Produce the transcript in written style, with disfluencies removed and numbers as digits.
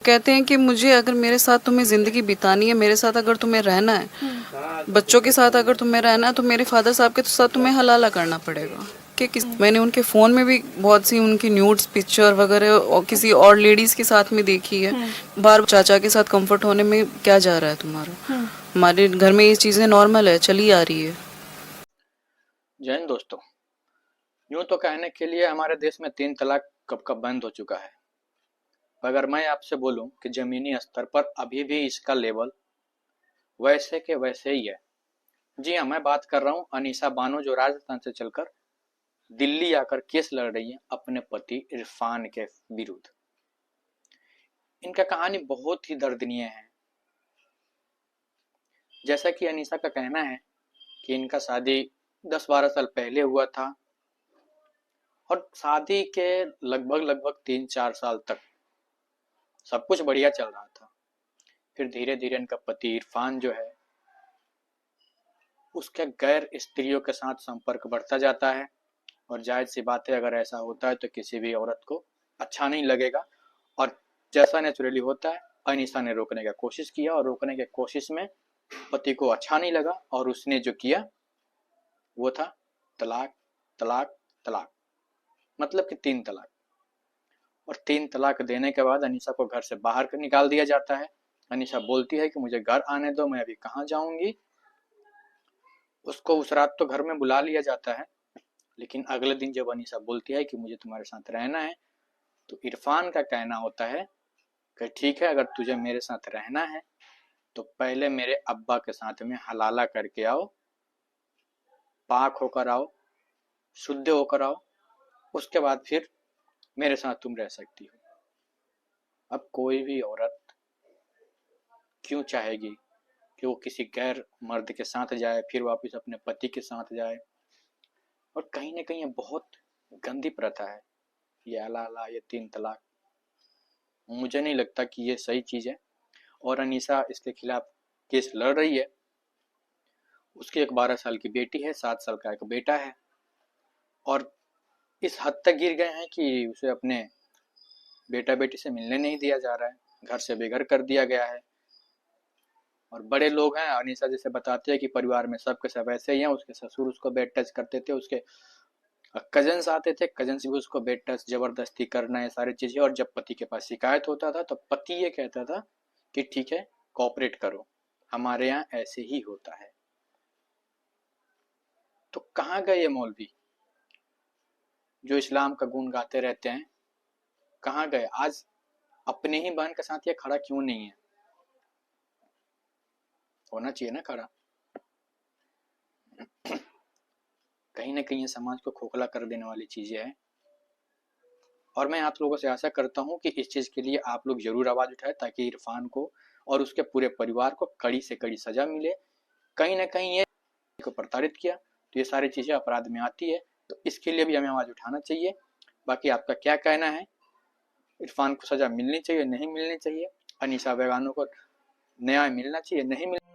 कहते हैं कि मुझे अगर मेरे साथ तुम्हें ज़िंदगी बितानी है, मेरे साथ अगर तुम्हें रहना है, बच्चों के साथ अगर तुम्हें रहना है, तो मेरे फादर साहब के साथ तुम्हें हलाला करना पड़ेगा। मैंने उनके फ़ोन में भी बहुत सी उनकी न्यूड्स पिक्चर वगैरह और किसी और लेडीज़ के साथ में देखी है। बार चाचा के साथ कंफर्ट होने में क्या जा रहा है तुम्हारा? हमारे घर में ये चीज़ें नॉर्मल है, चली आ रही है। जय हिंद दोस्तों। यूं तो कहने के लिए हमारे देश में 3 तलाक कब कब बंद हो चुका है। अगर मैं आपसे बोलूं कि जमीनी स्तर पर अभी भी इसका लेवल वैसे के वैसे ही है। जी हाँ, मैं बात कर रहा हूं अनीसा बानो, जो राजस्थान से चलकर दिल्ली आकर केस लड़ रही है अपने पति इरफान के विरुद्ध। इनका कहानी बहुत ही दर्दनीय है। जैसा कि अनीसा का कहना है कि इनका शादी 10-12 साल पहले हुआ था और शादी के लगभग 3-4 साल तक सब कुछ बढ़िया चल रहा था। फिर धीरे धीरे इनका पति इरफान जो है उसके गैर स्त्रियों के साथ संपर्क बढ़ता जाता है और जायज सी बात है, अगर ऐसा होता है तो किसी भी औरत को अच्छा नहीं लगेगा। और जैसा नेचुरली होता है, अनीसा ने रोकने का कोशिश किया और रोकने के कोशिश में पति को अच्छा नहीं लगा और उसने जो किया वो था तलाक तलाक तलाक, मतलब कि 3 तलाक। और 3 तलाक देने के बाद अनीसा को घर से बाहर निकाल दिया जाता है। अनीसा बोलती है कि मुझे घर आने दो, मैं अभी कहाँ जाऊंगी। उसको उस रात तो घर में बुला लिया जाता है, लेकिन अगले दिन जब अनीसा बोलती है कि मुझे तुम्हारे साथ रहना है, तो इरफान का कहना होता है कि ठीक है, अगर तुझे मेरे साथ रहना है तो पहले मेरे अब्बा के साथ में हलाला करके आओ, पाक होकर आओ, शुद्ध होकर आओ, उसके बाद फिर मेरे साथ तुम रह सकती हो। अब कोई भी औरत क्यों चाहेगी कि वो किसी गैर मर्द के साथ जाए, फिर वापस अपने पति के साथ जाए। और कहीं ना कहीं ये बहुत गंदी प्रथा है, ये हलाला, ये 3 तलाक। मुझे नहीं लगता कि ये सही चीज है। और अनीसा इसके खिलाफ केस लड़ रही है। उसकी एक 12 साल की बेटी है, 7 साल का एक बेटा है और इस हद तक गिर गए हैं कि उसे अपने बेटा बेटी से मिलने नहीं दिया जा रहा है, घर से बेघर कर दिया गया है। और बड़े लोग हैं, अनीसा जैसे बताते हैं कि परिवार में सब के सब ऐसे ही हैं। उसके ससुर उसको बेड टच करते थे, उसके कजन्स आते थे, कजन्स भी उसको बेड टच जबरदस्ती करना, ये सारी चीजें। और जब पति के पास शिकायत होता था तो पति ये कहता था कि ठीक है, कोऑपरेट करो, हमारे यहाँ ऐसे ही होता है। तो कहाँ गए ये मौलवी जो इस्लाम का गुण गाते रहते हैं? कहाँ गए? आज अपने ही बहन के साथ ये खड़ा क्यों नहीं है? होना चाहिए ना खड़ा। कहीं ना कहीं ये समाज को खोखला कर देने वाली चीजें हैं। और मैं आप लोगों से आशा करता हूं कि इस चीज के लिए आप लोग जरूर आवाज उठाएं, ताकि इरफान को और उसके पूरे परिवार को कड़ी से कड़ी सजा मिले। कहीं ना कहीं ये को प्रताड़ित किया तो ये सारी चीजें अपराध में आती है, तो इसके लिए भी हमें आवाज उठाना चाहिए। बाकी आपका क्या कहना है? इरफान को सजा मिलनी चाहिए, नहीं मिलनी चाहिए? अनीसा बेगानो को न्याय मिलना चाहिए, नहीं मिलना?